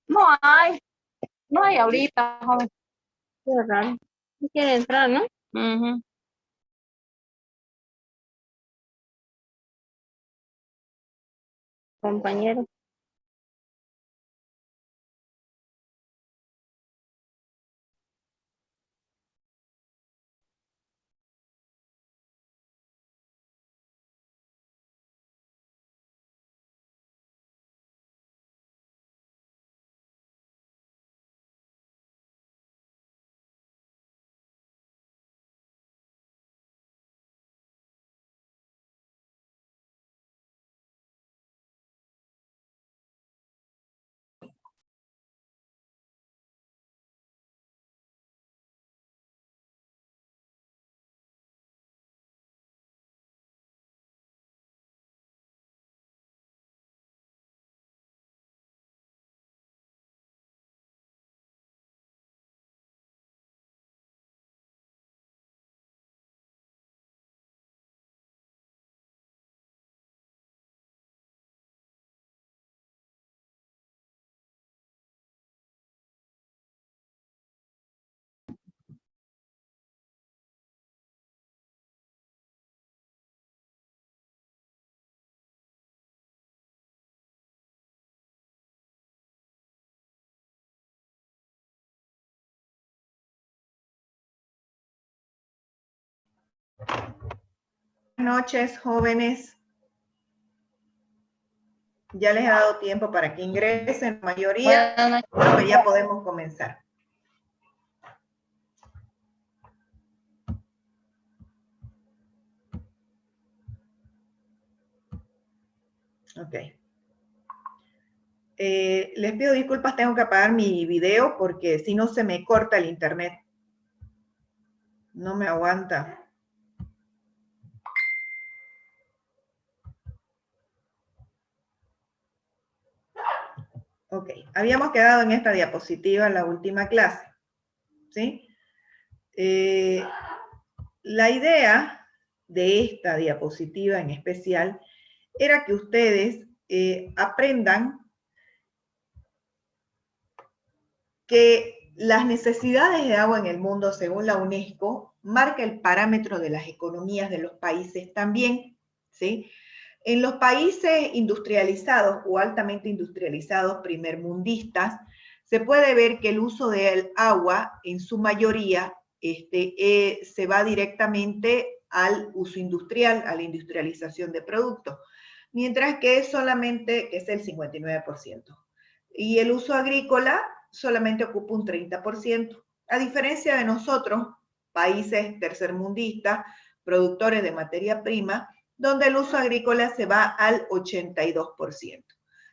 No hay, no hay ahorita, joven. Qué raro. No quiere entrar, ¿no? Ujú. Compañero. Buenas noches, jóvenes. Ya les he dado tiempo para que ingresen la mayoría. Creo que ya podemos comenzar. Ok. Les pido disculpas, tengo que apagar mi video porque si no se me corta el internet. No me aguanta. Ok, habíamos quedado en esta diapositiva en la última clase, ¿sí? La idea de esta diapositiva en especial era que ustedes aprendan que las necesidades de agua en el mundo, según la UNESCO, marca el parámetro de las economías de los países también, ¿sí? En los países industrializados o altamente industrializados, primermundistas, se puede ver que el uso del agua, en su mayoría, se va directamente al uso industrial, a la industrialización de productos, mientras que solamente que es el 59%. Y el uso agrícola solamente ocupa un 30%. A diferencia de nosotros, países tercermundistas, productores de materia prima, donde el uso agrícola se va al 82%,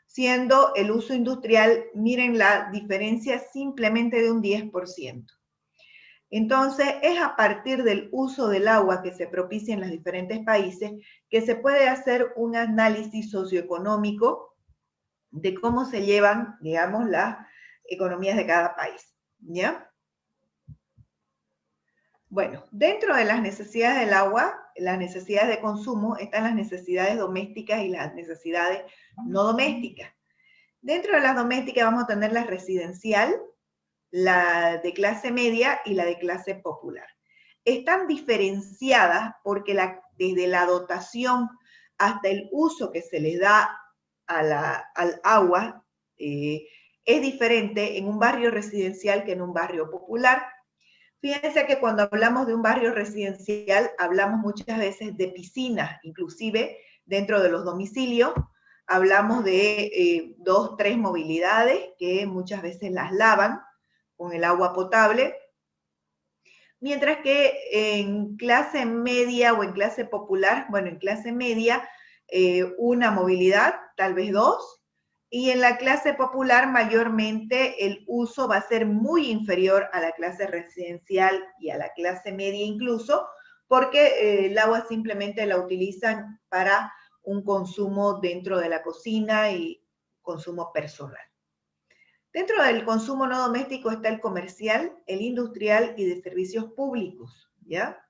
siendo el uso industrial, miren la diferencia, simplemente de un 10%. Entonces, es a partir del uso del agua que se propicia en los diferentes países que se puede hacer un análisis socioeconómico de cómo se llevan, digamos, las economías de cada país, ¿ya? Bueno, dentro de las necesidades del agua, las necesidades de consumo, están las necesidades domésticas y las necesidades no domésticas. Dentro de las domésticas vamos a tener la residencial, la de clase media y la de clase popular. Están diferenciadas porque desde la dotación hasta el uso que se les da al agua es diferente en un barrio residencial que en un barrio popular. Fíjense que cuando hablamos de un barrio residencial, hablamos muchas veces de piscinas, inclusive dentro de los domicilios, hablamos de 2, 3 movilidades que muchas veces las lavan con el agua potable, mientras que en clase media o en clase popular, bueno, en clase media, una movilidad, tal vez 2, y en la clase popular mayormente el uso va a ser muy inferior a la clase residencial y a la clase media incluso, porque el agua simplemente la utilizan para un consumo dentro de la cocina y consumo personal. Dentro del consumo no doméstico está el comercial, el industrial y de servicios públicos, ¿ya?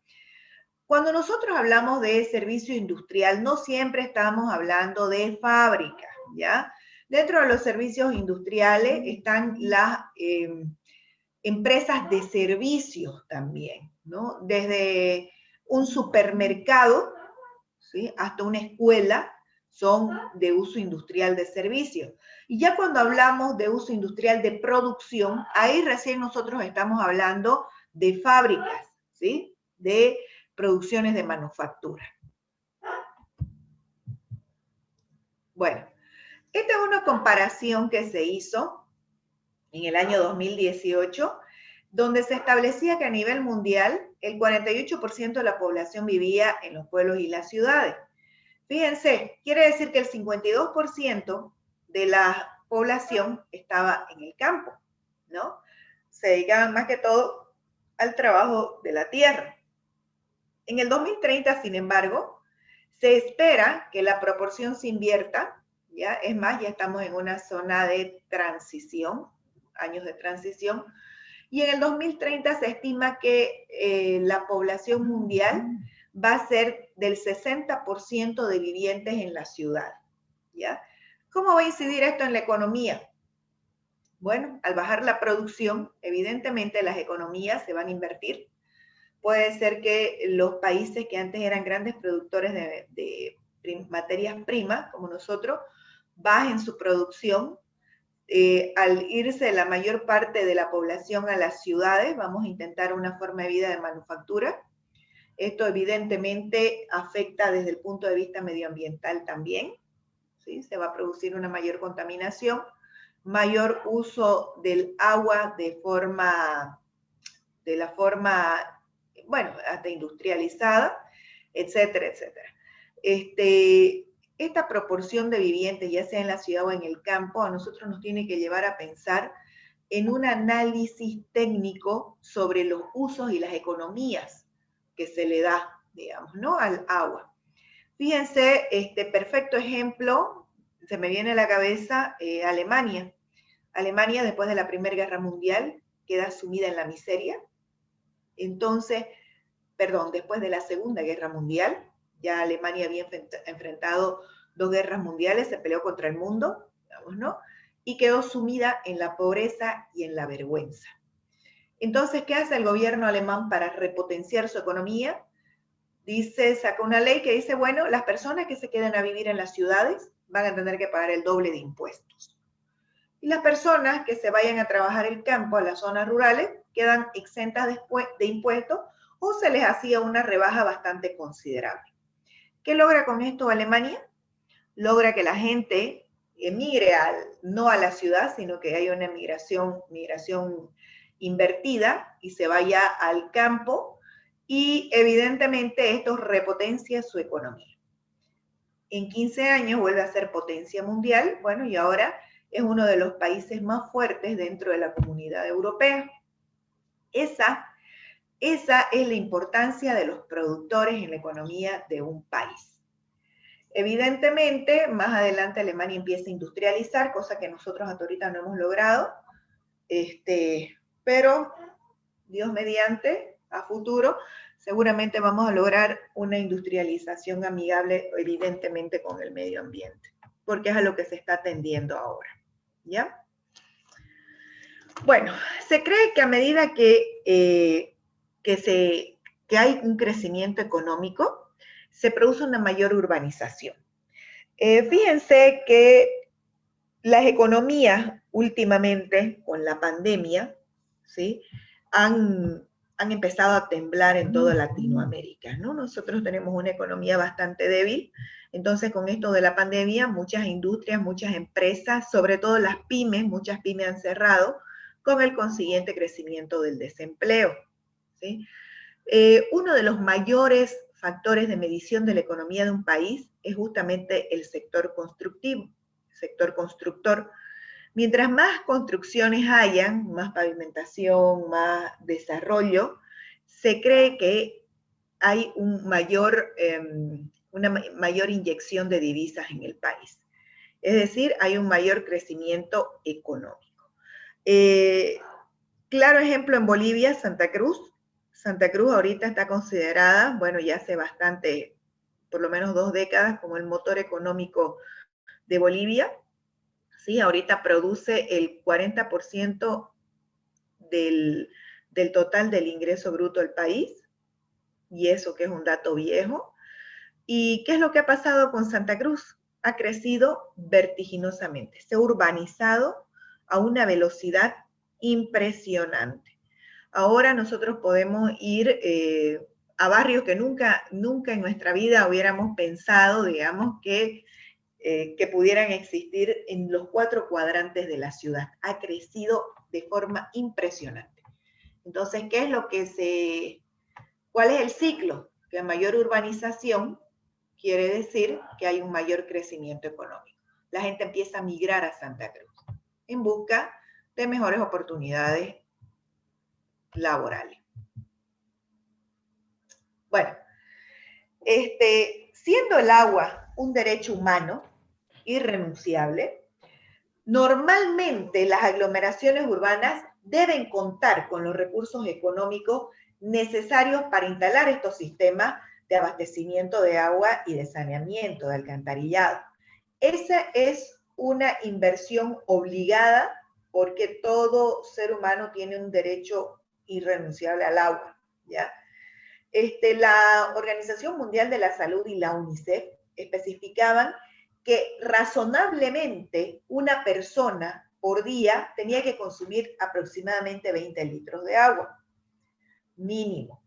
Cuando nosotros hablamos de servicio industrial, no siempre estamos hablando de fábricas, ¿ya? Dentro de los servicios industriales están las empresas de servicios también, ¿no? Desde un supermercado, ¿sí?, hasta una escuela son de uso industrial de servicios. Y ya cuando hablamos de uso industrial de producción, ahí recién nosotros estamos hablando de fábricas, ¿sí?, de producciones de manufactura. Bueno, esta es una comparación que se hizo en el año 2018, donde se establecía que a nivel mundial el 48% de la población vivía en los pueblos y las ciudades. Fíjense, quiere decir que el 52% de la población estaba en el campo, ¿no? Se dedicaban más que todo al trabajo de la tierra. En el 2030, sin embargo, se espera que la proporción se invierta, ¿ya? Es más, ya estamos en una zona de transición, años de transición, y en el 2030 se estima que la población mundial va a ser del 60% de vivientes en la ciudad, ¿ya? ¿Cómo va a incidir esto en la economía? Bueno, al bajar la producción, evidentemente las economías se van a invertir. Puede ser que los países que antes eran grandes productores de materias primas, como nosotros, bajen su producción. Al irse la mayor parte de la población a las ciudades, vamos a intentar una forma de vida de manufactura. Esto evidentemente afecta desde el punto de vista medioambiental también, ¿sí? Se va a producir una mayor contaminación, mayor uso del agua de la forma, bueno, hasta industrializada, etcétera, etcétera. Esta proporción de vivientes, ya sea en la ciudad o en el campo, a nosotros nos tiene que llevar a pensar en un análisis técnico sobre los usos y las economías que se le da, digamos, ¿no?, al agua. Fíjense, perfecto ejemplo, se me viene a la cabeza Alemania. Alemania, después de la Primera Guerra Mundial, queda sumida en la miseria. Entonces, perdón, después de la Segunda Guerra Mundial, ya Alemania había enfrentado 2 guerras mundiales, se peleó contra el mundo, digamos, ¿no? Y quedó sumida en la pobreza y en la vergüenza. Entonces, ¿qué hace el gobierno alemán para repotenciar su economía? Saca una ley que dice, bueno, las personas que se queden a vivir en las ciudades van a tener que pagar el doble de impuestos. Y las personas que se vayan a trabajar el campo, a las zonas rurales, quedan exentas de impuestos o se les hacía una rebaja bastante considerable. ¿Qué logra con esto Alemania? Logra que la gente emigre no a la ciudad, sino que haya una migración invertida y se vaya al campo, y evidentemente esto repotencia su economía. En 15 años vuelve a ser potencia mundial, bueno, y ahora es uno de los países más fuertes dentro de la comunidad europea. Esa es la importancia de los productores en la economía de un país. Evidentemente, más adelante Alemania empieza a industrializar, cosa que nosotros hasta ahorita no hemos logrado, pero Dios mediante, a futuro, seguramente vamos a lograr una industrialización amigable, evidentemente, con el medio ambiente, porque es a lo que se está tendiendo ahora, ¿ya? Bueno, se cree que a medida que hay un crecimiento económico, se produce una mayor urbanización. Fíjense que las economías últimamente, con la pandemia, ¿sí?, han empezado a temblar en toda Latinoamérica, ¿no? Nosotros tenemos una economía bastante débil, entonces con esto de la pandemia, muchas industrias, muchas empresas, sobre todo las pymes, muchas pymes han cerrado, con el consiguiente crecimiento del desempleo, ¿sí? Uno de los mayores factores de medición de la economía de un país es justamente el sector constructivo, sector constructor. Mientras más construcciones hayan, más pavimentación, más desarrollo, se cree que hay una mayor inyección de divisas en el país. Es decir, hay un mayor crecimiento económico. Claro ejemplo en Bolivia, Santa Cruz. Santa Cruz ahorita está considerada, bueno, ya hace bastante, por lo menos 2 décadas, como el motor económico de Bolivia. ¿sí? Ahorita produce el 40% del total del ingreso bruto del país, y eso que es un dato viejo. ¿Y qué es lo que ha pasado con Santa Cruz? Ha crecido vertiginosamente, se ha urbanizado a una velocidad impresionante. Ahora nosotros podemos ir a barrios que nunca en nuestra vida hubiéramos pensado, digamos, que pudieran existir en los 4 cuadrantes de la ciudad. Ha crecido de forma impresionante. Entonces, ¿qué es lo que cuál es el ciclo? Que a mayor urbanización quiere decir que hay un mayor crecimiento económico. La gente empieza a migrar a Santa Cruz en busca de mejores oportunidades laborales. Bueno, siendo el agua un derecho humano irrenunciable, normalmente las aglomeraciones urbanas deben contar con los recursos económicos necesarios para instalar estos sistemas de abastecimiento de agua y de saneamiento, de alcantarillado. Esa es una inversión obligada porque todo ser humano tiene un derecho irrenunciable al agua, ¿ya? La Organización Mundial de la Salud y la UNICEF especificaban que razonablemente una persona por día tenía que consumir aproximadamente 20 litros de agua, mínimo.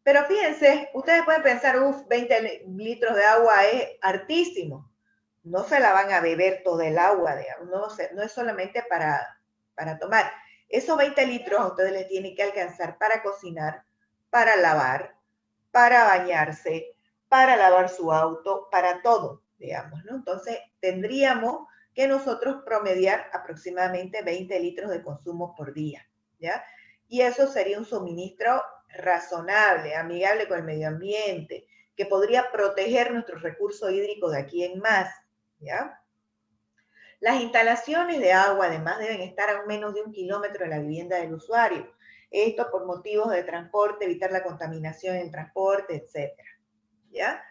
Pero fíjense, ustedes pueden pensar, 20 litros de agua es hartísimo. No se la van a beber toda el agua, digamos, no es solamente para tomar. Esos 20 litros a ustedes les tienen que alcanzar para cocinar, para lavar, para bañarse, para lavar su auto, para todo, digamos, ¿no? Entonces, tendríamos que nosotros promediar aproximadamente 20 litros de consumo por día, ¿ya? Y eso sería un suministro razonable, amigable con el medio ambiente, que podría proteger nuestro recurso hídrico de aquí en más, ¿ya? Las instalaciones de agua además deben estar a menos de 1 kilómetro de la vivienda del usuario. Esto por motivos de transporte, evitar la contaminación en el transporte, etcétera, ¿ya?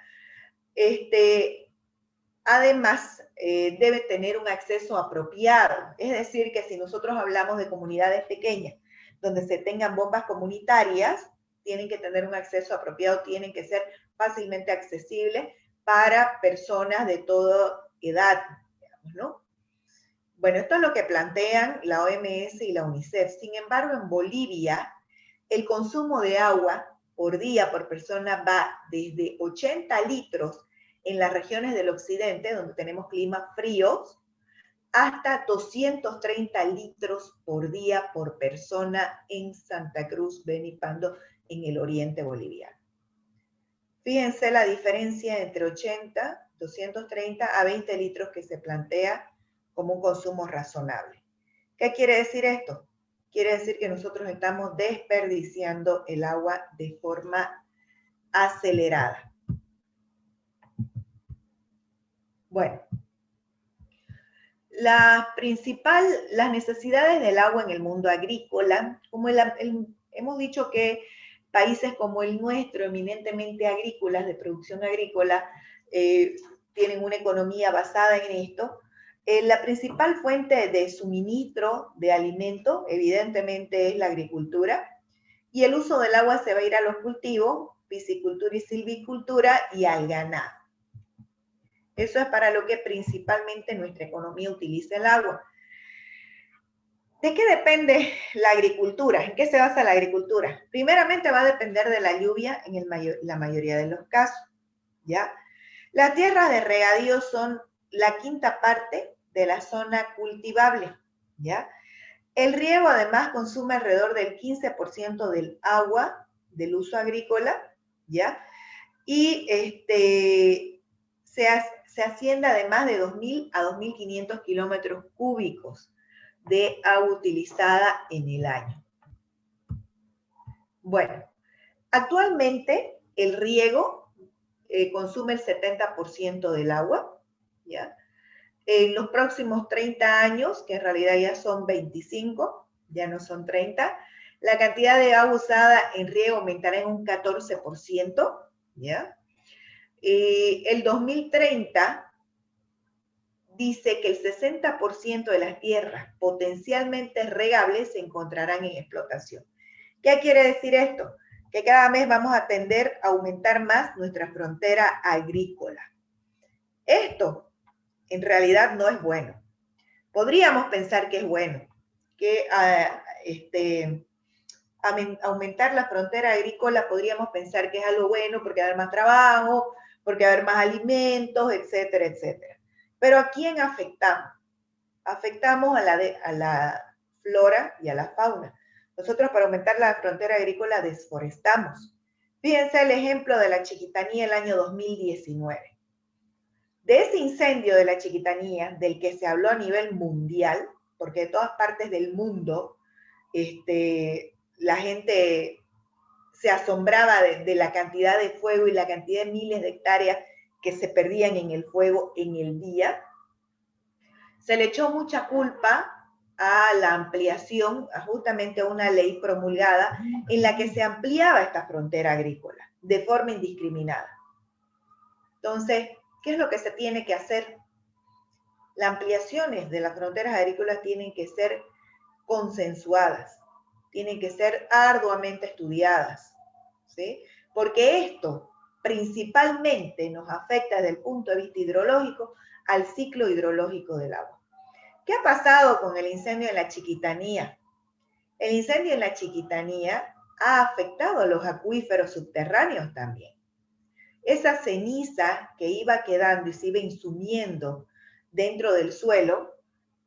Además, debe tener un acceso apropiado. Es decir, que si nosotros hablamos de comunidades pequeñas, donde se tengan bombas comunitarias, tienen que tener un acceso apropiado, tienen que ser fácilmente accesibles para personas de toda edad, digamos, ¿no? Bueno, esto es lo que plantean la OMS y la UNICEF. Sin embargo, en Bolivia, el consumo de agua por día, por persona, va desde 80 litros en las regiones del occidente, donde tenemos climas fríos, hasta 230 litros por día por persona en Santa Cruz, Beni-Pando, en el oriente boliviano. Fíjense la diferencia entre 80, 230 a 20 litros que se plantea como un consumo razonable. ¿Qué quiere decir esto? Quiere decir que nosotros estamos desperdiciando el agua de forma acelerada. Bueno, las necesidades del agua en el mundo agrícola, como hemos dicho que países como el nuestro, eminentemente agrícolas, de producción agrícola, tienen una economía basada en esto. La principal fuente de suministro de alimento, evidentemente, es la agricultura, y el uso del agua se va a ir a los cultivos, piscicultura y silvicultura, y al ganado. Eso es para lo que principalmente nuestra economía utiliza el agua. ¿De qué depende la agricultura? ¿En qué se basa la agricultura? Primeramente va a depender de la lluvia en la mayoría de los casos, ¿ya? Las tierras de regadío son la quinta parte de la zona cultivable, ¿ya? El riego además consume alrededor del 15% del agua del uso agrícola, ¿ya? Y se asciende además de 2.000 a 2.500 kilómetros cúbicos de agua utilizada en el año. Bueno, actualmente el riego consume el 70% del agua, ¿ya? En los próximos 30 años, que en realidad ya son 25, ya no son 30, la cantidad de agua usada en riego aumentará en un 14%, ¿ya? El 2030 dice que el 60% de las tierras potencialmente regables se encontrarán en explotación. ¿Qué quiere decir esto? Que cada mes vamos a tender a aumentar más nuestra frontera agrícola. Esto en realidad no es bueno. Podríamos pensar que es bueno, que aumentar la frontera agrícola podríamos pensar que es algo bueno porque va a haber más trabajo, porque va a haber más alimentos, etcétera, etcétera. Pero ¿a quién afectamos? Afectamos a la flora y a la fauna. Nosotros para aumentar la frontera agrícola desforestamos. Fíjense el ejemplo de la Chiquitanía el año 2019. De ese incendio de la Chiquitanía, del que se habló a nivel mundial, porque de todas partes del mundo la gente se asombraba de la cantidad de fuego y la cantidad de miles de hectáreas que se perdían en el fuego en el día. Se le echó mucha culpa a la ampliación, justamente a una ley promulgada en la que se ampliaba esta frontera agrícola de forma indiscriminada. Entonces, ¿qué es lo que se tiene que hacer? Las ampliaciones de las fronteras agrícolas tienen que ser consensuadas, tienen que ser arduamente estudiadas, ¿sí? Porque esto principalmente nos afecta desde el punto de vista hidrológico al ciclo hidrológico del agua. ¿Qué ha pasado con el incendio en la Chiquitanía? El incendio en la Chiquitanía ha afectado a los acuíferos subterráneos también. Esa ceniza que iba quedando y se iba insumiendo dentro del suelo,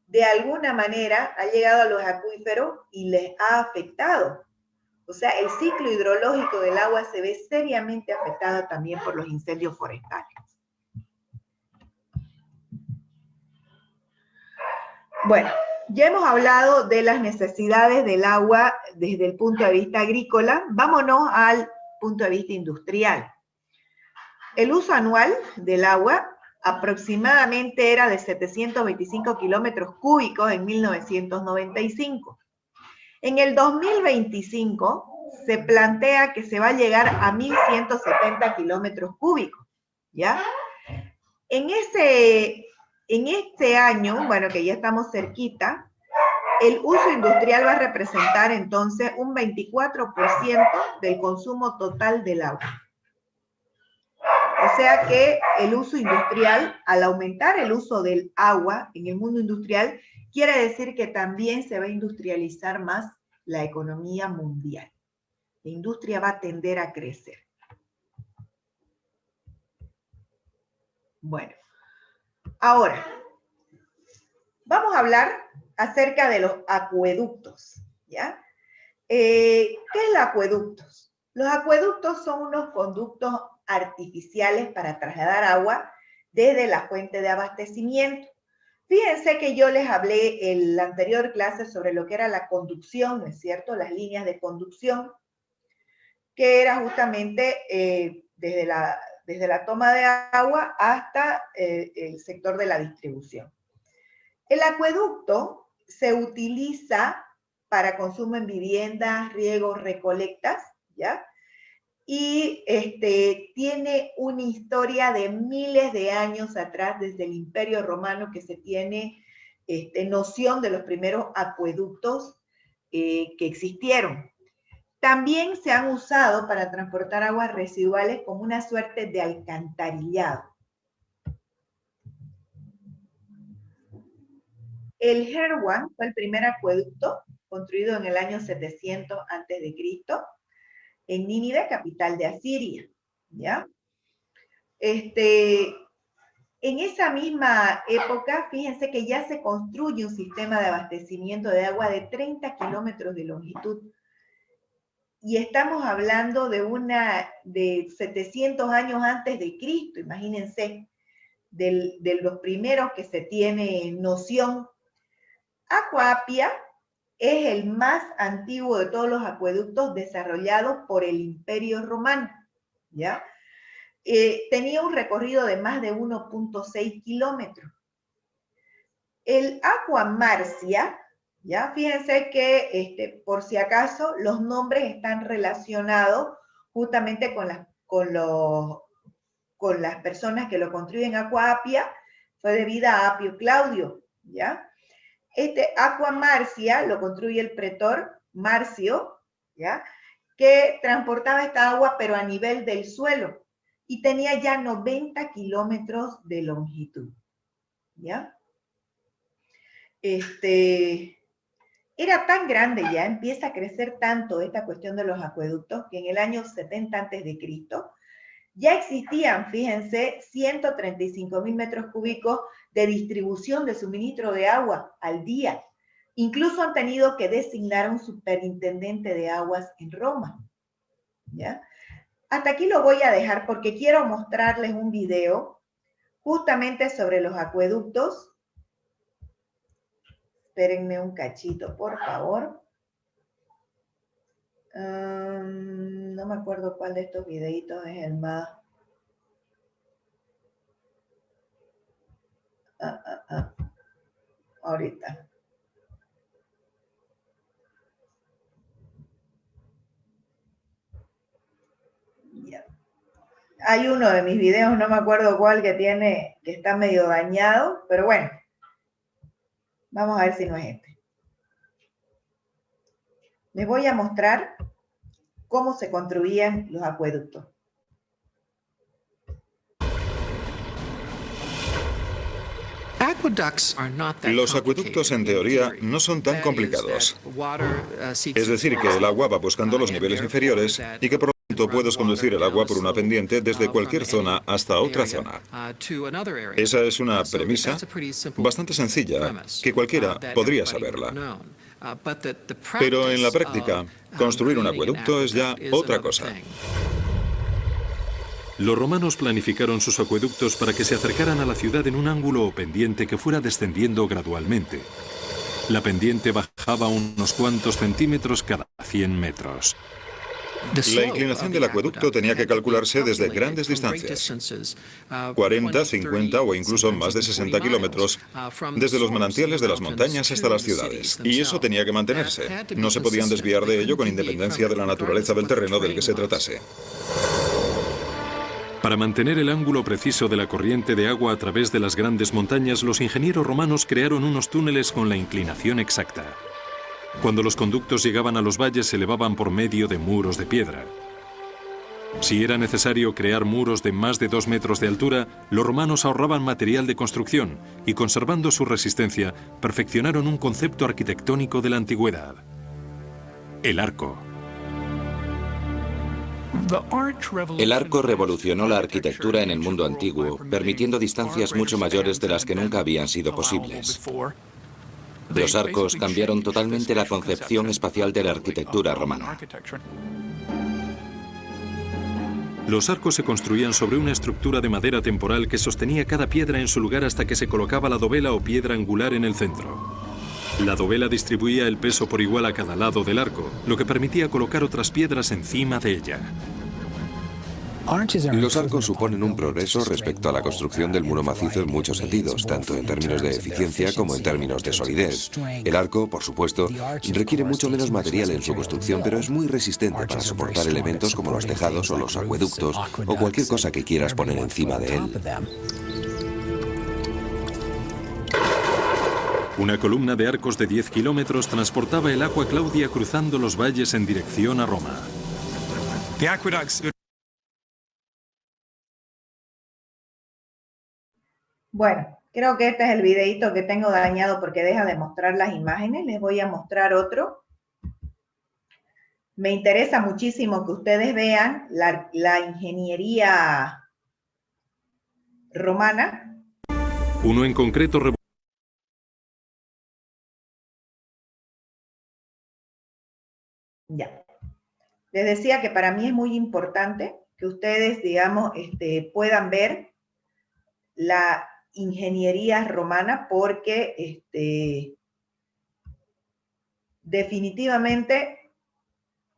de alguna manera ha llegado a los acuíferos y les ha afectado. O sea, el ciclo hidrológico del agua se ve seriamente afectado también por los incendios forestales. Bueno, ya hemos hablado de las necesidades del agua desde el punto de vista agrícola. Vámonos al punto de vista industrial. El uso anual del agua aproximadamente era de 725 kilómetros cúbicos en 1995. En el 2025 se plantea que se va a llegar a 1.170 kilómetros cúbicos, ¿ya? En este año, bueno, que ya estamos cerquita, el uso industrial va a representar entonces un 24% del consumo total del agua. O sea que el uso industrial, al aumentar el uso del agua en el mundo industrial, quiere decir que también se va a industrializar más la economía mundial. La industria va a tender a crecer. Bueno, ahora, vamos a hablar acerca de los acueductos, ¿ya? ¿Qué es los acueductos? Los acueductos son unos conductos artificiales para trasladar agua desde la fuente de abastecimiento. Fíjense que yo les hablé en la anterior clase sobre lo que era la conducción, ¿no es cierto? Las líneas de conducción, que era justamente desde la toma de agua hasta el sector de la distribución. El acueducto se utiliza para consumo en viviendas, riegos, recolectas, ¿ya? Y tiene una historia de miles de años atrás, desde el Imperio Romano, que se tiene noción de los primeros acueductos que existieron. También se han usado para transportar aguas residuales como una suerte de alcantarillado. El Herwan fue el primer acueducto construido en el año 700 a.C., en Nínive, capital de Asiria, ¿ya? En esa misma época, fíjense que ya se construye un sistema de abastecimiento de agua de 30 kilómetros de longitud. Y estamos hablando de 700 años antes de Cristo, imagínense, de los primeros que se tiene noción. Aqua Appia es el más antiguo de todos los acueductos desarrollados por el Imperio Romano, ¿ya? Tenía un recorrido de más de 1.6 kilómetros. El Aqua Marcia, ¿ya? Fíjense que, por si acaso, los nombres están relacionados justamente con las personas que lo construyen Aqua Appia, fue debida a Apio Claudio, ¿ya? Este Aqua Marcia lo construye el pretor Marcio, ¿ya? Que transportaba esta agua, pero a nivel del suelo, y tenía ya 90 kilómetros de longitud, ¿ya? Era tan grande ya, empieza a crecer tanto esta cuestión de los acueductos, que en el año 70 antes de Cristo ya existían, fíjense, 135.000 metros cúbicos de distribución de suministro de agua al día. Incluso han tenido que designar a un superintendente de aguas en Roma, ¿ya? Hasta aquí lo voy a dejar porque quiero mostrarles un video justamente sobre los acueductos. Espérenme un cachito, por favor. No me acuerdo cuál de estos videitos es el más... Ahorita. Ya. Hay uno de mis videos, no me acuerdo cuál, que está medio dañado, pero bueno. Vamos a ver si no es este. Les voy a mostrar cómo se construían los acueductos. Los acueductos, en teoría, no son tan complicados. Es decir, que el agua va buscando los niveles inferiores y que por lo tanto puedes conducir el agua por una pendiente desde cualquier zona hasta otra zona. Esa es una premisa bastante sencilla, que cualquiera podría saberla. Pero en la práctica, construir un acueducto es ya otra cosa. Los romanos planificaron sus acueductos para que se acercaran a la ciudad en un ángulo o pendiente que fuera descendiendo gradualmente. La pendiente bajaba unos cuantos centímetros cada 100 metros. La inclinación del acueducto tenía que calcularse desde grandes distancias, 40, 50 o incluso más de 60 kilómetros, desde los manantiales de las montañas hasta las ciudades. Y eso tenía que mantenerse. No se podían desviar de ello con independencia de la naturaleza del terreno del que se tratase. Para mantener el ángulo preciso de la corriente de agua a través de las grandes montañas, los ingenieros romanos crearon unos túneles con la inclinación exacta. Cuando los conductos llegaban a los valles, se elevaban por medio de muros de piedra. Si era necesario crear muros de más de 2 metros de altura, los romanos ahorraban material de construcción y, conservando su resistencia, perfeccionaron un concepto arquitectónico de la antigüedad: el arco. El arco revolucionó la arquitectura en el mundo antiguo, permitiendo distancias mucho mayores de las que nunca habían sido posibles. Los arcos cambiaron totalmente la concepción espacial de la arquitectura romana. Los arcos se construían sobre una estructura de madera temporal que sostenía cada piedra en su lugar hasta que se colocaba la dovela o piedra angular en el centro. La dovela distribuía el peso por igual a cada lado del arco, lo que permitía colocar otras piedras encima de ella. Los arcos suponen un progreso respecto a la construcción del muro macizo en muchos sentidos, tanto en términos de eficiencia como en términos de solidez. El arco, por supuesto, requiere mucho menos material en su construcción, pero es muy resistente para soportar elementos como los tejados o los acueductos o cualquier cosa que quieras poner encima de él. Una columna de arcos de 10 kilómetros transportaba el Aqua Claudia cruzando los valles en dirección a Roma. Bueno, creo que este es el videito que tengo dañado porque deja de mostrar las imágenes. Les voy a mostrar otro. Me interesa muchísimo que ustedes vean la ingeniería romana. Uno en concreto Ya. Les decía que para mí es muy importante que ustedes, digamos, puedan ver la ingeniería romana porque definitivamente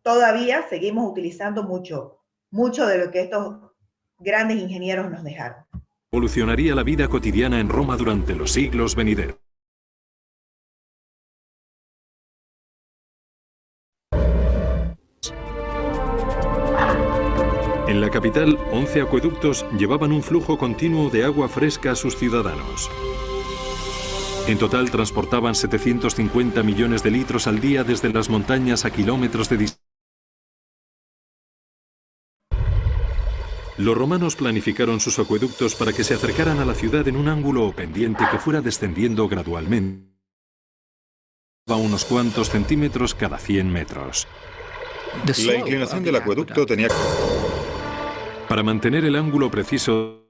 todavía seguimos utilizando mucho de lo que estos grandes ingenieros nos dejaron. Revolucionaría la vida cotidiana en Roma durante los siglos venideros. En la capital, 11 acueductos llevaban un flujo continuo de agua fresca a sus ciudadanos. En total transportaban 750 millones de litros al día desde las montañas a kilómetros de distancia. Los romanos planificaron sus acueductos para que se acercaran a la ciudad en un ángulo o pendiente que fuera descendiendo gradualmente a unos cuantos centímetros cada 100 metros. La inclinación del acueducto tenía... Para mantener el ángulo preciso,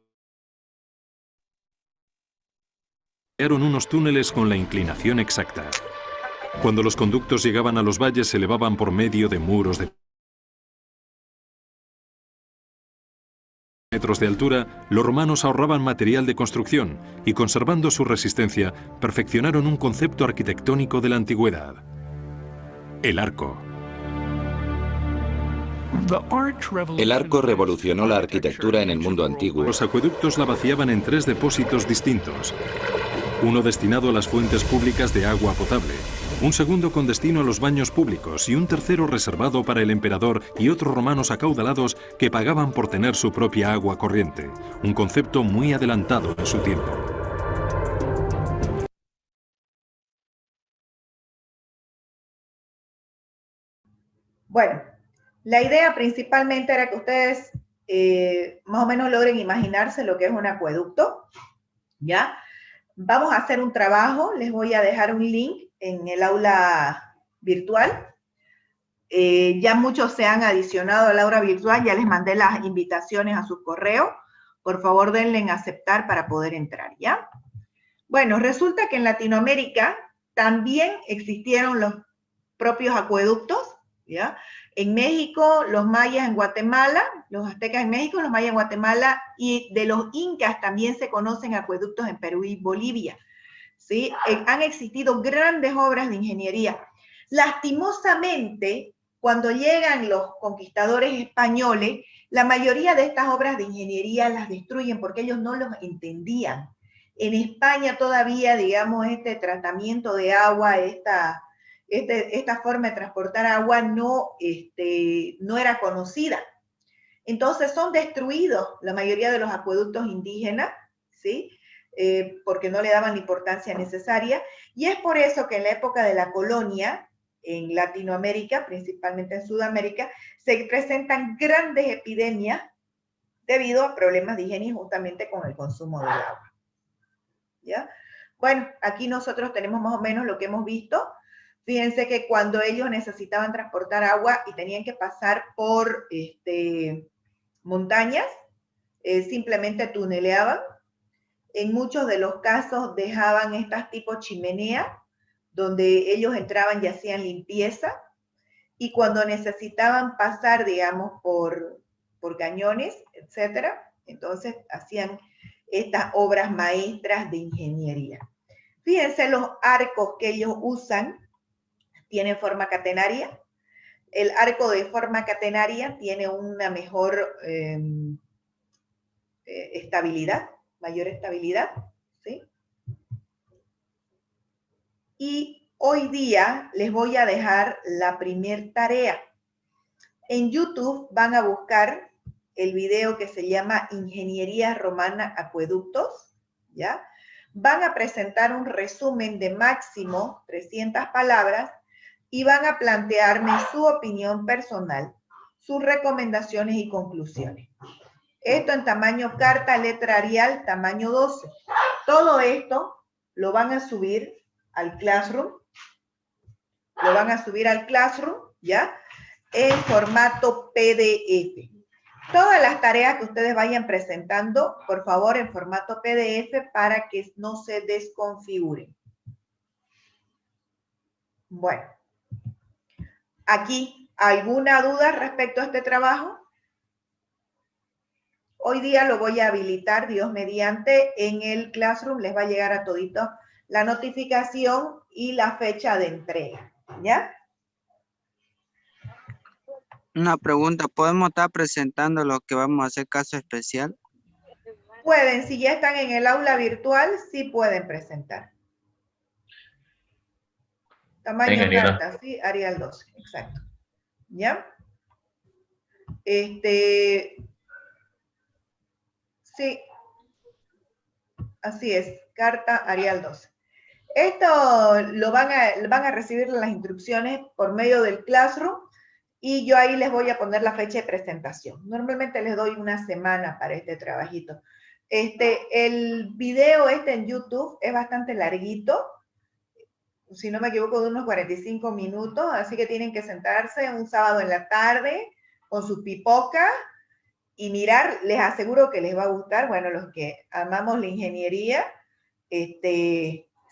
crearon unos túneles con la inclinación exacta. Cuando los conductos llegaban a los valles, se elevaban por medio de muros de metros de altura. Los romanos ahorraban material de construcción y, conservando su resistencia, perfeccionaron un concepto arquitectónico de la antigüedad: el arco. El arco revolucionó la arquitectura en el mundo antiguo. Los acueductos la vaciaban en 3 depósitos distintos. Uno destinado a las fuentes públicas de agua potable, un segundo con destino a los baños públicos y un tercero reservado para el emperador y otros romanos acaudalados que pagaban por tener su propia agua corriente, un concepto muy adelantado en su tiempo. Bueno, la idea principalmente era que ustedes más o menos logren imaginarse lo que es un acueducto, ¿ya? Vamos a hacer un trabajo, les voy a dejar un link en el aula virtual. Ya muchos se han adicionado al aula virtual, ya les mandé las invitaciones a sus correos. Por favor, denle en aceptar para poder entrar, ¿ya? Bueno, resulta que en Latinoamérica también existieron los propios acueductos, ¿ya? En México, los mayas en Guatemala, los aztecas en México, los mayas en Guatemala, y de los incas también se conocen acueductos en Perú y Bolivia, ¿sí? Han existido grandes obras de ingeniería. Lastimosamente, cuando llegan los conquistadores españoles, la mayoría de estas obras de ingeniería las destruyen porque ellos no los entendían. En España todavía, digamos, este tratamiento de agua, esta forma de transportar agua no era conocida. Entonces son destruidos la mayoría de los acueductos indígenas, ¿sí? Porque no le daban la importancia necesaria, y es por eso que en la época de la colonia, en Latinoamérica, principalmente en Sudamérica, se presentan grandes epidemias debido a problemas de higiene justamente con el consumo del agua, ¿ya? Bueno, aquí nosotros tenemos más o menos lo que hemos visto. Fíjense que cuando ellos necesitaban transportar agua y tenían que pasar por montañas, simplemente tuneleaban. En muchos de los casos dejaban estas tipo chimenea, donde ellos entraban y hacían limpieza, y cuando necesitaban pasar, digamos, por cañones, etcétera, entonces hacían estas obras maestras de ingeniería. Fíjense los arcos que ellos usan, tienen forma catenaria. El arco de forma catenaria tiene una mejor estabilidad, mayor estabilidad, ¿sí? Y hoy día les voy a dejar la primer tarea. En YouTube van a buscar el video que se llama Ingeniería Romana Acueductos, ¿ya? Van a presentar un resumen de máximo 300 palabras y van a plantearme su opinión personal, sus recomendaciones y conclusiones. Esto en tamaño carta, letra Arial, tamaño 12. Todo esto lo van a subir al Classroom. Lo van a subir al Classroom, ¿ya? En formato PDF. Todas las tareas que ustedes vayan presentando, por favor, en formato PDF para que no se desconfiguren. Bueno. Aquí, ¿alguna duda respecto a este trabajo? Hoy día lo voy a habilitar, Dios mediante, en el Classroom. Les va a llegar a todito la notificación y la fecha de entrega, ¿ya? Una pregunta, ¿podemos estar presentando lo que vamos a hacer caso especial? Pueden, si ya están en el aula virtual, sí pueden presentar. Tamaño carta, sí, Arial 12, exacto. ¿Ya? Sí, así es, carta Arial 12. Esto lo van a recibir las instrucciones por medio del Classroom y yo ahí les voy a poner la fecha de presentación. Normalmente les doy una semana para este trabajito. El video en YouTube es bastante larguito, si no me equivoco, de unos 45 minutos, así que tienen que sentarse un sábado en la tarde con su pipoca y mirar. Les aseguro que les va a gustar. Bueno, los que amamos la ingeniería,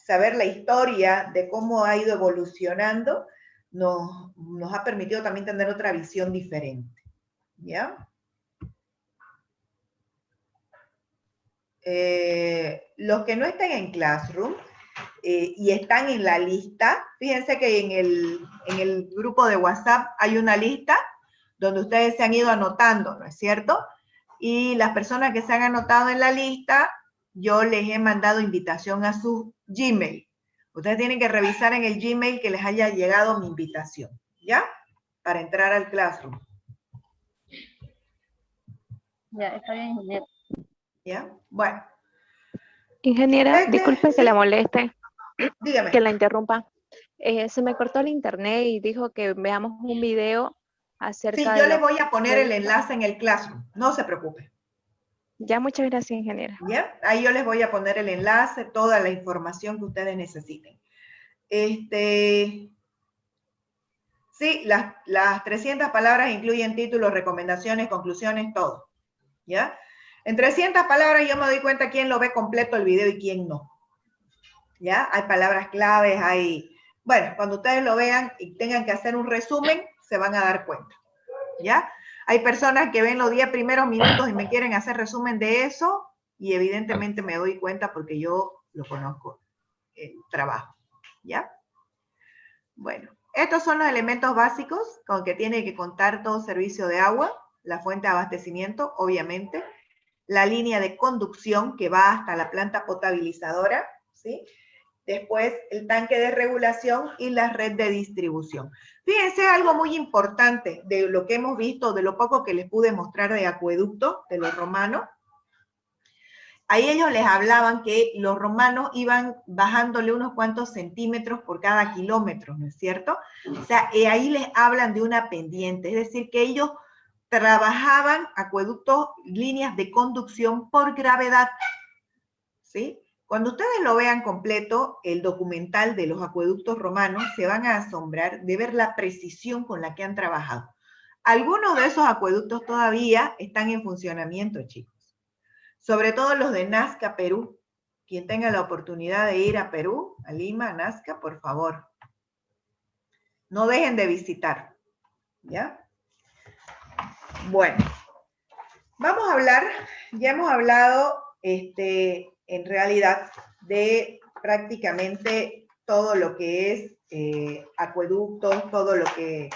saber la historia de cómo ha ido evolucionando nos ha permitido también tener otra visión diferente, ¿ya? Los que no estén en Classroom y están en la lista, fíjense que en el grupo de WhatsApp hay una lista donde ustedes se han ido anotando, ¿no es cierto? Y las personas que se han anotado en la lista, yo les he mandado invitación a su Gmail. Ustedes tienen que revisar en el Gmail que les haya llegado mi invitación, ¿ya? Para entrar al Classroom. Ya, está bien, ingeniera. ¿Ya? Bueno. Ingeniera, disculpe que la moleste, Dígame. que la interrumpa. Se me cortó el internet y dijo que veamos un video acerca Sí, de... yo le voy a poner el enlace en el Classroom, no se preocupe. Ya, muchas gracias, ingeniera. ¿Ya? Ahí yo les voy a poner el enlace, toda la información que ustedes necesiten. Sí, las 300 palabras incluyen títulos, recomendaciones, conclusiones, todo. ¿Ya? En 300 palabras yo me doy cuenta quién lo ve completo el video y quién no. ¿Ya? Hay palabras claves, hay... Bueno, cuando ustedes lo vean y tengan que hacer un resumen, se van a dar cuenta. ¿Ya? Hay personas que ven los 10 primeros minutos y me quieren hacer resumen de eso y evidentemente me doy cuenta porque yo lo conozco, el trabajo. ¿Ya? Bueno, estos son los elementos básicos con que tiene que contar todo servicio de agua, la fuente de abastecimiento, obviamente, la línea de conducción que va hasta la planta potabilizadora, ¿sí? Después el tanque de regulación y la red de distribución. Fíjense algo muy importante de lo que hemos visto, de lo poco que les pude mostrar de acueducto de los romanos. Ahí ellos les hablaban que los romanos iban bajándole unos cuantos centímetros por cada kilómetro, ¿no es cierto? O sea, ahí les hablan de una pendiente, es decir, que ellos trabajaban acueductos, líneas de conducción por gravedad, ¿sí? Cuando ustedes lo vean completo, el documental de los acueductos romanos, se van a asombrar de ver la precisión con la que han trabajado. Algunos de esos acueductos todavía están en funcionamiento, chicos. Sobre todo los de Nazca, Perú. Quien tenga la oportunidad de ir a Perú, a Lima, a Nazca, por favor. No dejen de visitar, ¿ya? Bueno, vamos a hablar, ya hemos hablado, en realidad, de prácticamente todo lo que es acueductos, todo lo que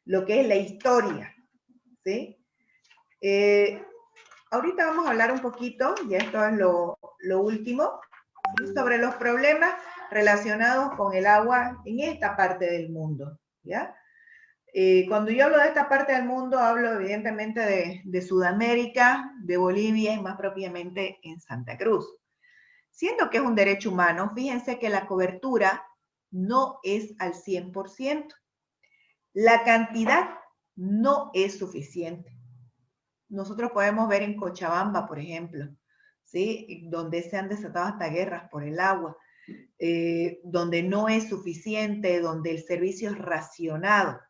es la historia, ¿sí? Ahorita vamos a hablar un poquito, y esto es lo último, sobre los problemas relacionados con el agua en esta parte del mundo, ¿ya? Cuando yo hablo de esta parte del mundo, hablo evidentemente de Sudamérica, de Bolivia y más propiamente en Santa Cruz. Siendo que es un derecho humano, fíjense que la cobertura no es al 100%. La cantidad no es suficiente. Nosotros podemos ver en Cochabamba, por ejemplo, ¿sí? Donde se han desatado hasta guerras por el agua, donde no es suficiente, donde el servicio es racionado.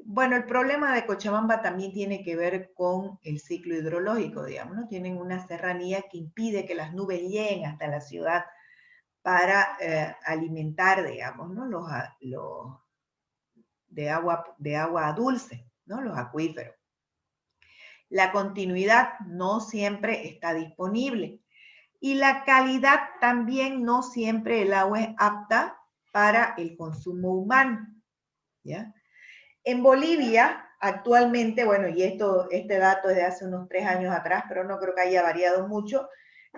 Bueno, el problema de Cochabamba también tiene que ver con el ciclo hidrológico, digamos, ¿no? Tienen una serranía que impide que las nubes lleguen hasta la ciudad para alimentar, digamos, ¿no? Los de agua dulce, ¿no? Los acuíferos. La continuidad no siempre está disponible y la calidad también no siempre el agua es apta para el consumo humano, ¿ya? En Bolivia, actualmente, bueno, y este dato es de hace unos 3 años atrás, pero no creo que haya variado mucho,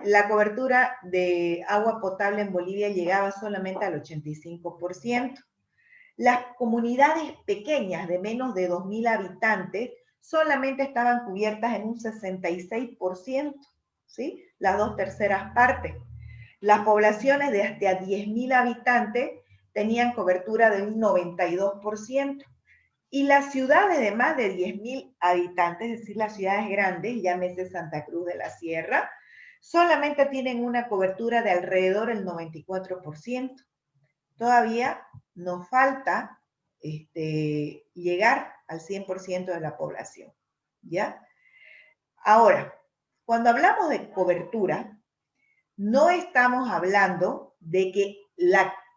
la cobertura de agua potable en Bolivia llegaba solamente al 85%. Las comunidades pequeñas de menos de 2.000 habitantes solamente estaban cubiertas en un 66%, ¿sí? Las 2/3 partes. Las poblaciones de hasta 10.000 habitantes tenían cobertura de un 92%. Y las ciudades de más de 10.000 habitantes, es decir, las ciudades grandes, llámese Santa Cruz de la Sierra, solamente tienen una cobertura de alrededor del 94%. Todavía nos falta llegar al 100% de la población, ¿ya? Ahora, cuando hablamos de cobertura, no estamos hablando de que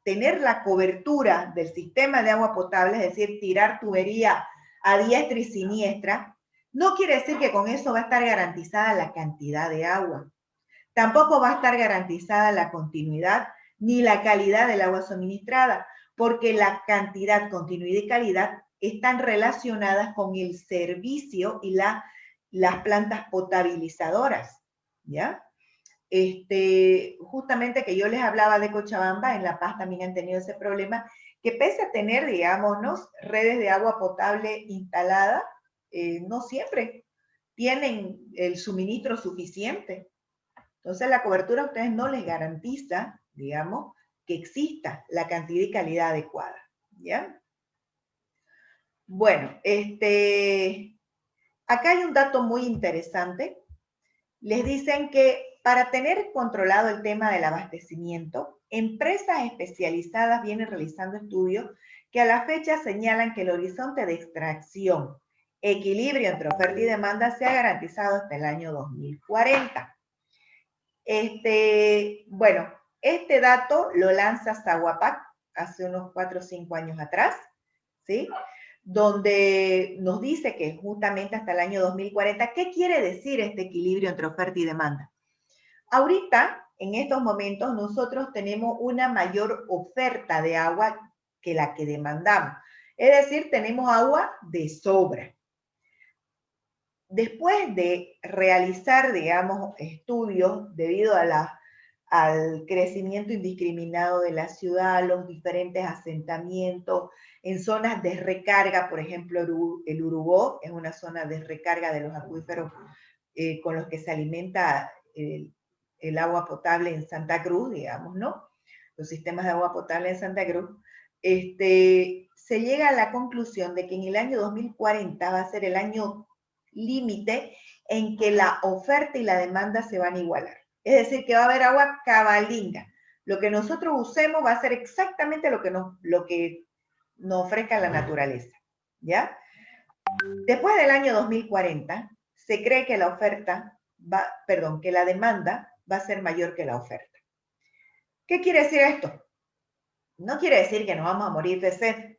tener la cobertura del sistema de agua potable, es decir, tirar tubería a diestra y siniestra, no quiere decir que con eso va a estar garantizada la cantidad de agua. Tampoco va a estar garantizada la continuidad ni la calidad del agua suministrada, porque la cantidad, continuidad y calidad están relacionadas con el servicio y las plantas potabilizadoras, ¿ya? Justamente que yo les hablaba de Cochabamba, en La Paz también han tenido ese problema, que pese a tener, digámonos, redes de agua potable instaladas, no siempre tienen el suministro suficiente. Entonces la cobertura a ustedes no les garantiza, digamos, que exista la cantidad y calidad adecuada, ¿ya? Bueno, acá hay un dato muy interesante. Les dicen que para tener controlado el tema del abastecimiento, empresas especializadas vienen realizando estudios que a la fecha señalan que el horizonte de extracción, equilibrio entre oferta y demanda se ha garantizado hasta el año 2040. Bueno, este dato lo lanza Saguapac hace unos 4 o 5 años atrás, ¿sí? Donde nos dice que justamente hasta el año 2040, ¿qué quiere decir este equilibrio entre oferta y demanda? Ahorita, en estos momentos, nosotros tenemos una mayor oferta de agua que la que demandamos. Es decir, tenemos agua de sobra. Después de realizar, digamos, estudios debido al crecimiento indiscriminado de la ciudad, los diferentes asentamientos, en zonas de recarga, por ejemplo, el Urubó es una zona de recarga de los acuíferos con los que se alimenta el agua potable en Santa Cruz, digamos, ¿no? Los sistemas de agua potable en Santa Cruz. Se llega a la conclusión de que en el año 2040 va a ser el año límite en que la oferta y la demanda se van a igualar. Es decir, que va a haber agua cabalinga. Lo que nosotros usemos va a ser exactamente lo que nos ofrezca la naturaleza, ¿ya? Después del año 2040, se cree que que la demanda va a ser mayor que la oferta. ¿Qué quiere decir esto? No quiere decir que nos vamos a morir de sed.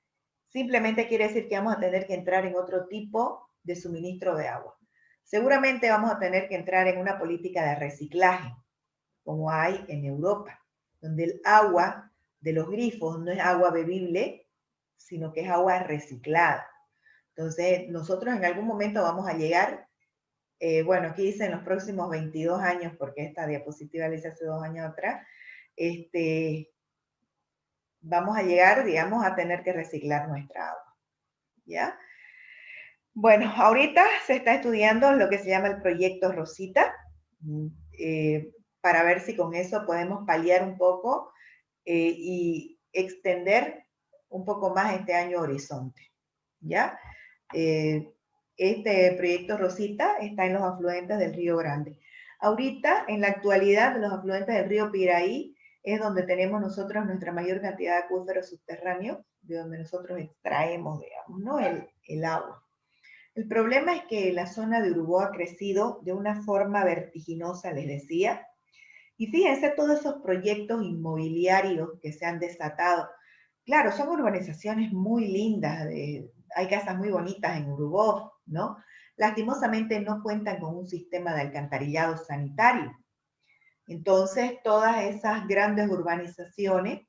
Simplemente quiere decir que vamos a tener que entrar en otro tipo de suministro de agua. Seguramente vamos a tener que entrar en una política de reciclaje, como hay en Europa, donde el agua de los grifos no es agua bebible, sino que es agua reciclada. Entonces, nosotros en algún momento vamos a llegar, bueno, aquí dice en los próximos 22 años, porque esta diapositiva la hice hace 2 años atrás, vamos a llegar, digamos, a tener que reciclar nuestra agua, ¿ya? Bueno, ahorita se está estudiando lo que se llama el proyecto Rosita, para ver si con eso podemos paliar un poco y extender un poco más este año horizonte, ¿ya? Este proyecto Rosita está en los afluentes del Río Grande. Ahorita, en la actualidad, los afluentes del río Piraí es donde tenemos nosotros nuestra mayor cantidad de acuíferos subterráneos, de donde nosotros extraemos, digamos, ¿no? el agua. El problema es que la zona de Urubó ha crecido de una forma vertiginosa, les decía, y fíjense todos esos proyectos inmobiliarios que se han desatado. Claro, son urbanizaciones muy lindas, hay casas muy bonitas en Urubó, ¿no? Lastimosamente no cuentan con un sistema de alcantarillado sanitario. Entonces, todas esas grandes urbanizaciones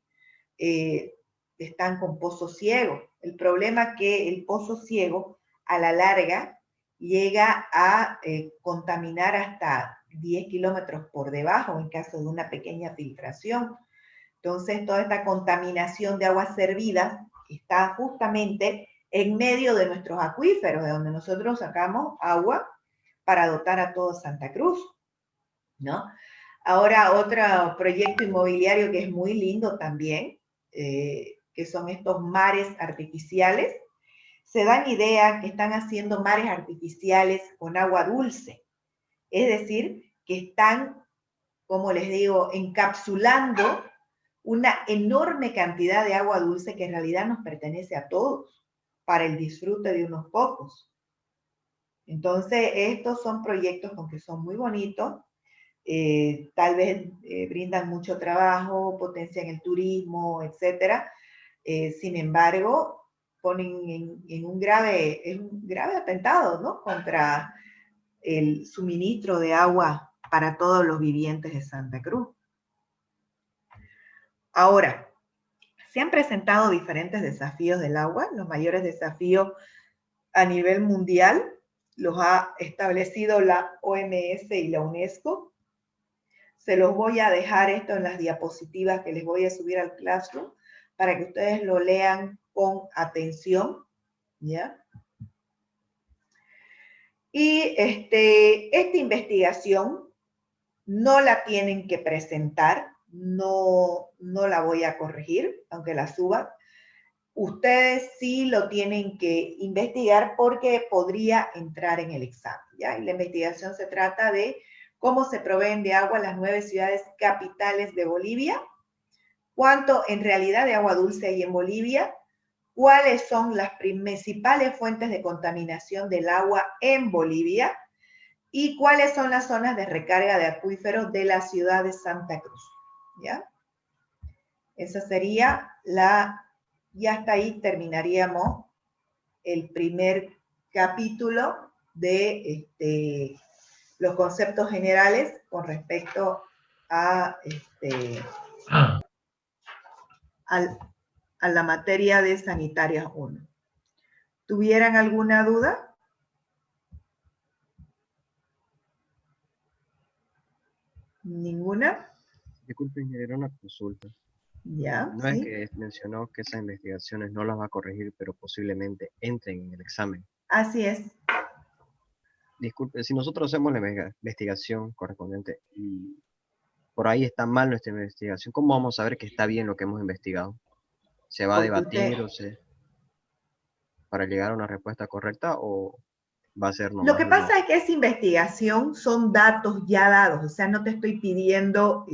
están con pozos ciegos. El problema es que el pozo ciego, a la larga, llega a contaminar hasta 10 kilómetros por debajo en caso de una pequeña filtración. Entonces, toda esta contaminación de aguas servidas está justamente en medio de nuestros acuíferos, de donde nosotros sacamos agua para dotar a todo Santa Cruz. ¿no? Ahora, otro proyecto inmobiliario que es muy lindo también, que son estos mares artificiales. Se dan ideas que están haciendo mares artificiales con agua dulce. Es decir, que están, como les digo, encapsulando una enorme cantidad de agua dulce que en realidad nos pertenece a todos, para el disfrute de unos pocos. Entonces, estos son proyectos que son muy bonitos, tal vez brindan mucho trabajo, potencian el turismo, etcétera. Sin embargo, ponen en un grave atentado, ¿no? Contra el suministro de agua para todos los vivientes de Santa Cruz. Ahora, se han presentado diferentes desafíos del agua. Los mayores desafíos a nivel mundial los ha establecido la OMS y la UNESCO. Se los voy a dejar esto en las diapositivas que les voy a subir al Classroom para que ustedes lo lean con atención, ¿ya? Y esta investigación no la tienen que presentar, no la voy a corregir, aunque la suba. Ustedes sí lo tienen que investigar porque podría entrar en el examen, ¿ya? Y la investigación se trata de cómo se proveen de agua las 9 ciudades capitales de Bolivia, cuánto en realidad de agua dulce hay en Bolivia, cuáles son las principales fuentes de contaminación del agua en Bolivia y cuáles son las zonas de recarga de acuíferos de la ciudad de Santa Cruz, ¿ya? Esa sería y hasta ahí terminaríamos el primer capítulo de los conceptos generales con respecto a, a la materia de Sanitarias 1. ¿Tuvieran alguna duda? ¿Ninguna? Disculpe, ingeniero, una consulta. Ya, No sí. es que mencionó que esas investigaciones no las va a corregir, pero posiblemente entren en el examen. Así es. Disculpe, si nosotros hacemos la investigación correspondiente y por ahí está mal nuestra investigación, ¿cómo vamos a saber que está bien lo que hemos investigado? ¿Se va a debatir para llegar a una respuesta correcta o va a ser nomás? Lo que pasa es que esa investigación son datos ya dados, o sea, no te estoy pidiendo,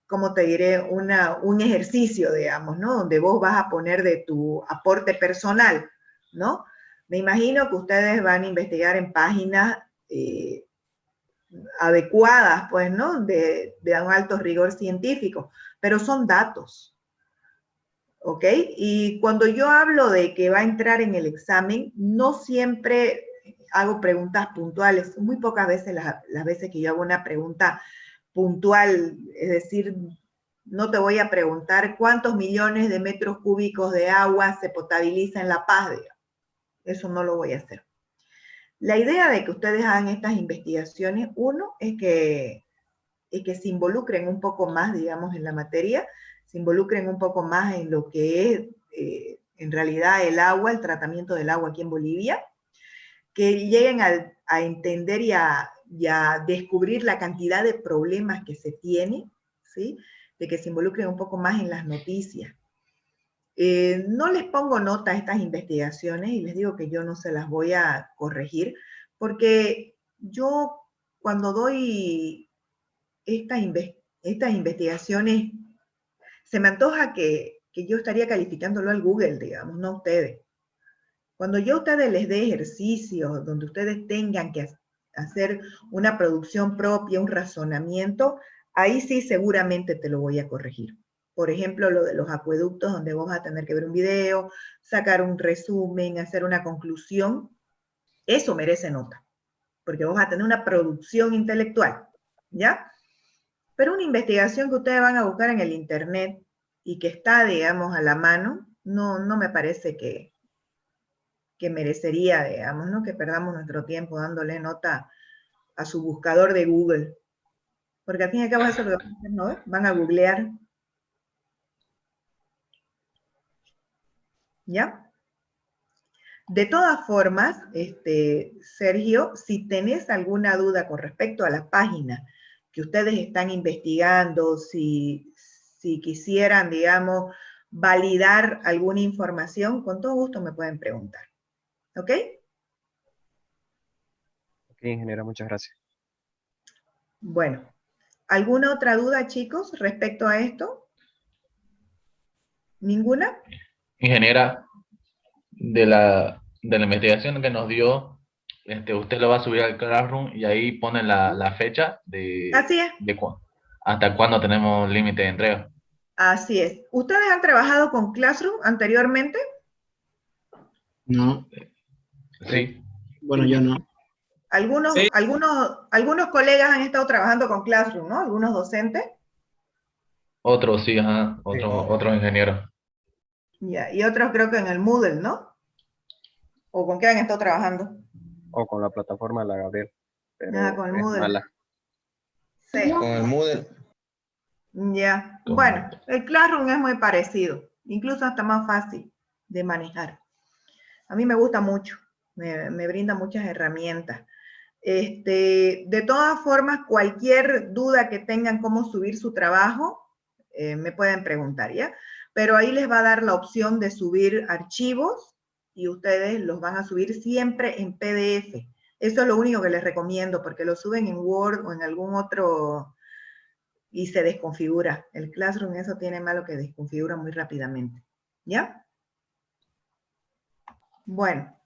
¿cómo te diré? Un ejercicio, digamos, ¿no? Donde vos vas a poner de tu aporte personal, ¿no? Me imagino que ustedes van a investigar en páginas adecuadas, pues, ¿no? De un alto rigor científico, pero son datos. ¿Ok? Y cuando yo hablo de que va a entrar en el examen, no siempre hago preguntas puntuales. Muy pocas veces las veces que yo hago una pregunta puntual, es decir, no te voy a preguntar cuántos millones de metros cúbicos de agua se potabiliza en La Paz. Eso no lo voy a hacer. La idea de que ustedes hagan estas investigaciones, uno, es que se involucren un poco más, digamos, en la materia, se involucren un poco más en lo que es en realidad el agua, el tratamiento del agua aquí en Bolivia, que lleguen a entender y a descubrir la cantidad de problemas que se tiene, ¿sí? De que se involucren un poco más en las noticias. No les pongo nota a estas investigaciones y les digo que yo no se las voy a corregir, porque yo cuando doy estas investigaciones, se me antoja que yo estaría calificándolo al Google, digamos, no a ustedes. Cuando yo a ustedes les dé ejercicios donde ustedes tengan que hacer una producción propia, un razonamiento, ahí sí seguramente te lo voy a corregir. Por ejemplo, lo de los acueductos, donde vos vas a tener que ver un video, sacar un resumen, hacer una conclusión, eso merece nota, porque vos vas a tener una producción intelectual, ¿ya? Pero una investigación que ustedes van a buscar en el internet y que está, digamos, a la mano, no me parece que merecería, digamos, ¿no? Que perdamos nuestro tiempo dándole nota a su buscador de Google. Porque al fin y al cabo eso es lo que van a hacer, ¿no? Van a googlear. ¿Ya? De todas formas, Sergio, si tenés alguna duda con respecto a la página que ustedes están investigando, si quisieran, digamos, validar alguna información, con todo gusto me pueden preguntar. ¿Ok? Ok, ingeniera, muchas gracias. Bueno, ¿alguna otra duda, chicos, respecto a esto? ¿Ninguna? Ingeniera, de la investigación que nos dio, usted lo va a subir al Classroom y ahí pone la fecha Así es. hasta cuándo tenemos límite de entrega. Así es. ¿Ustedes han trabajado con Classroom anteriormente? No. Sí. Bueno, yo no. Algunos colegas han estado trabajando con Classroom, ¿no? Algunos docentes. Otros sí, ajá, otros ingenieros. Ya, y otros creo que en el Moodle, ¿no? ¿O con qué han estado trabajando? O con la plataforma de la Gabriel. Pero Con el es Moodle. mala. Sí. Con el Moodle. Ya, bueno, el Classroom es muy parecido, incluso hasta más fácil de manejar. A mí me gusta mucho, me brinda muchas herramientas. De todas formas, cualquier duda que tengan cómo subir su trabajo, me pueden preguntar, ¿ya? Pero ahí les va a dar la opción de subir archivos y ustedes los van a subir siempre en PDF. Eso es lo único que les recomiendo, porque lo suben en Word o en algún otro y se desconfigura. El Classroom eso tiene malo que desconfigura muy rápidamente. ¿Ya? Bueno.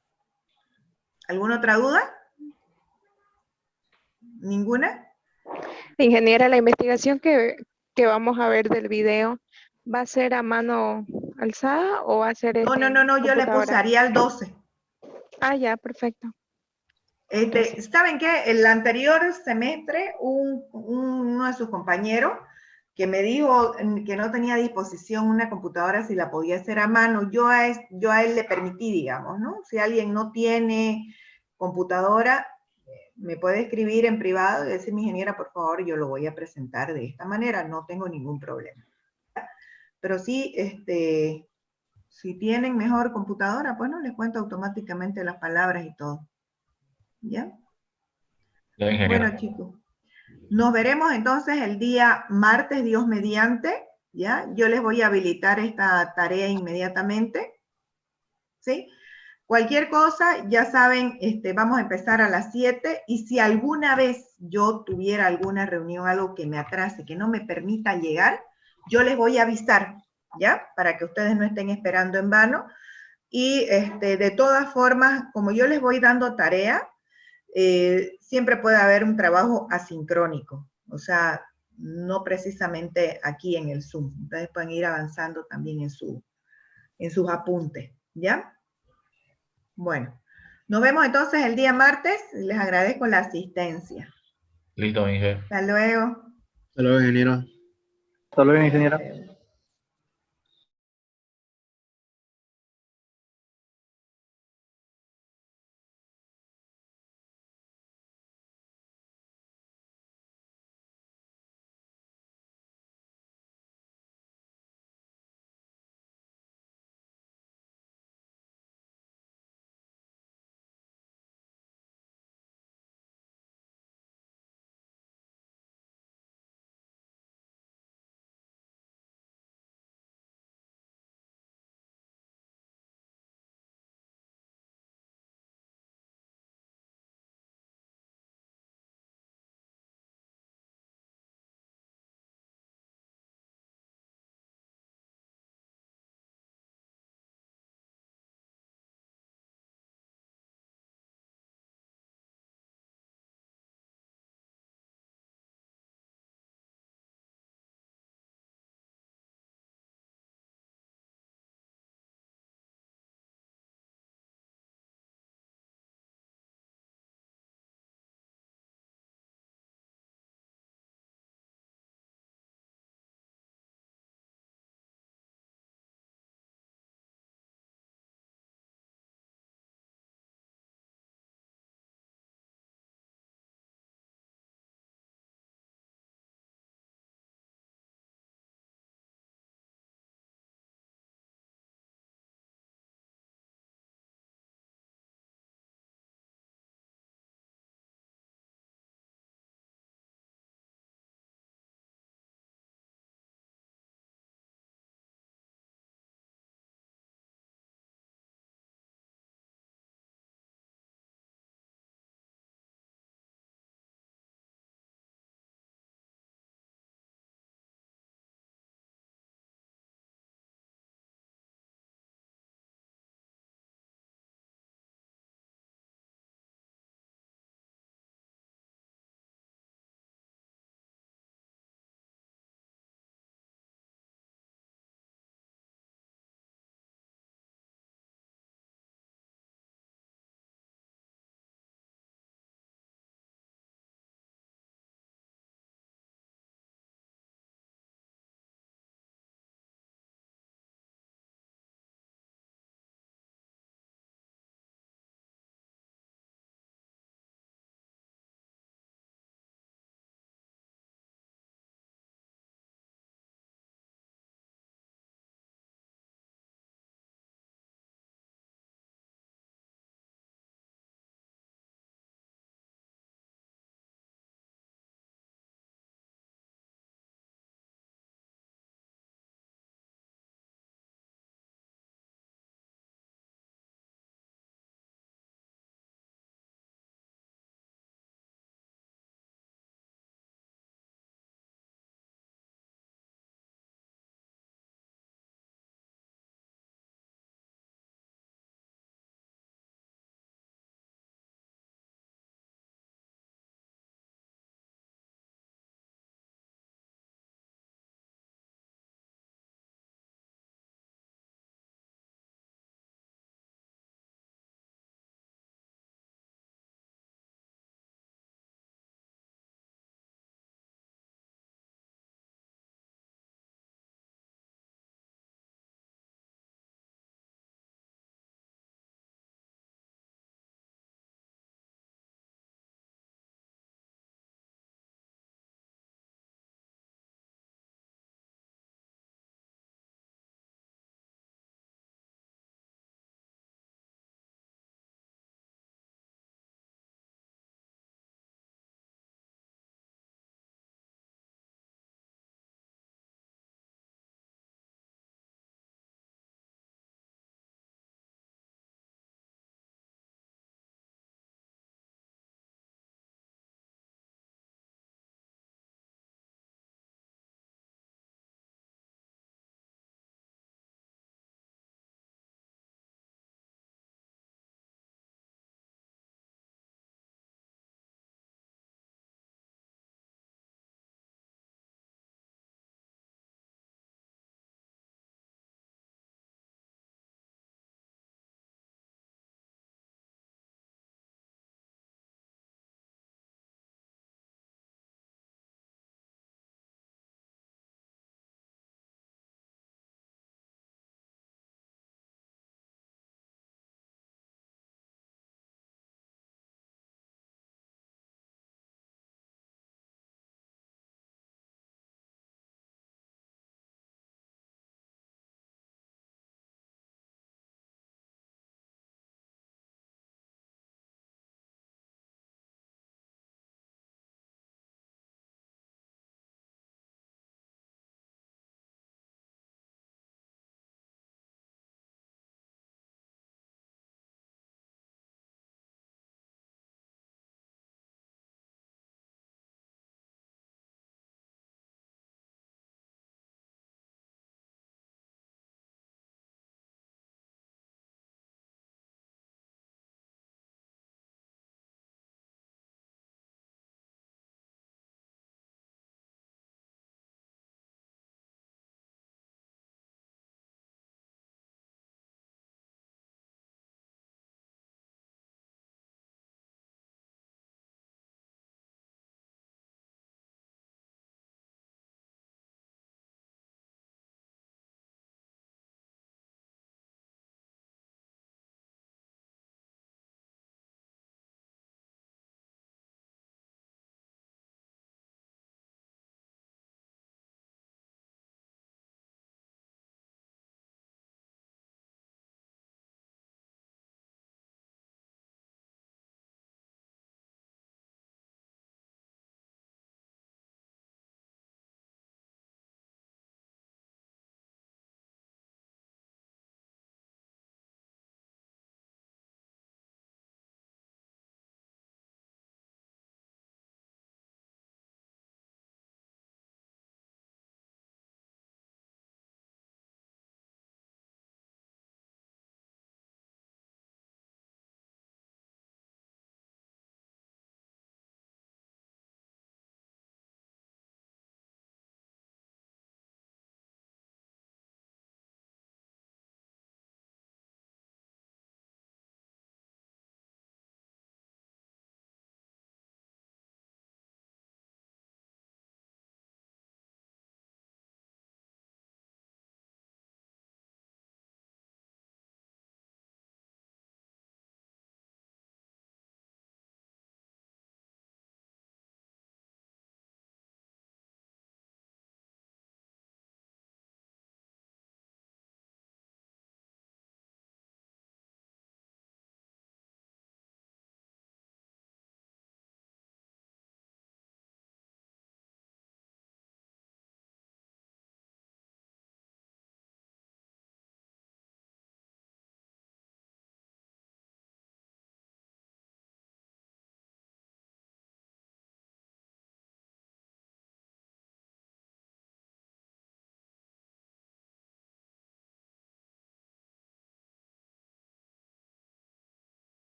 ¿Alguna otra duda? ¿Ninguna? Ingeniera, la investigación que vamos a ver del video, ¿va a ser a mano alzada o va a ser No, yo le puse Arial 12. Ah, ya, perfecto. ¿Saben qué? El anterior semestre, uno de sus compañeros que me dijo que no tenía a disposición una computadora si la podía hacer a mano, yo a él le permití, digamos, ¿no? Si alguien no tiene computadora, me puede escribir en privado y decir, mi ingeniera, por favor, yo lo voy a presentar de esta manera, no tengo ningún problema. Pero sí, si tienen mejor computadora, pues no les cuento automáticamente las palabras y todo. ¿Ya? Bueno, chicos, nos veremos entonces el día martes, Dios mediante, ¿ya? Yo les voy a habilitar esta tarea inmediatamente, ¿sí? Cualquier cosa, ya saben, vamos a empezar a las 7 y si alguna vez yo tuviera alguna reunión, algo que me atrase, que no me permita llegar, yo les voy a avisar, ¿ya? Para que ustedes no estén esperando en vano. Y de todas formas, como yo les voy dando tarea, siempre puede haber un trabajo asincrónico, o sea, no precisamente aquí en el Zoom. Ustedes pueden ir avanzando también en sus apuntes, ¿ya? Bueno, nos vemos entonces el día martes. Les agradezco la asistencia. Listo, ingeniero. Hasta luego. Hasta luego, ingeniero. Hasta luego, ingeniera.